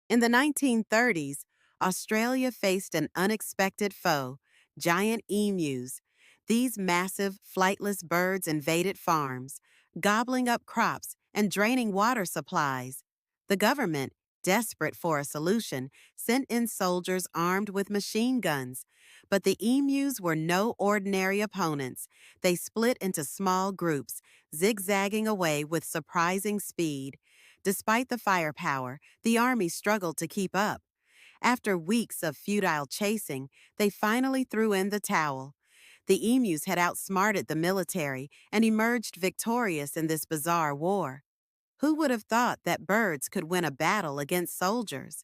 In the 1930s, Australia faced an unexpected foe, giant emus. These massive, flightless birds invaded farms, gobbling up crops and draining water supplies. The government, desperate for a solution, sent in soldiers armed with machine guns. But the emus were no ordinary opponents. They split into small groups, zigzagging away with surprising speed. Despite the firepower, the army struggled to keep up. After weeks of futile chasing, they finally threw in the towel. The emus had outsmarted the military and emerged victorious in this bizarre war. Who would have thought that birds could win a battle against soldiers?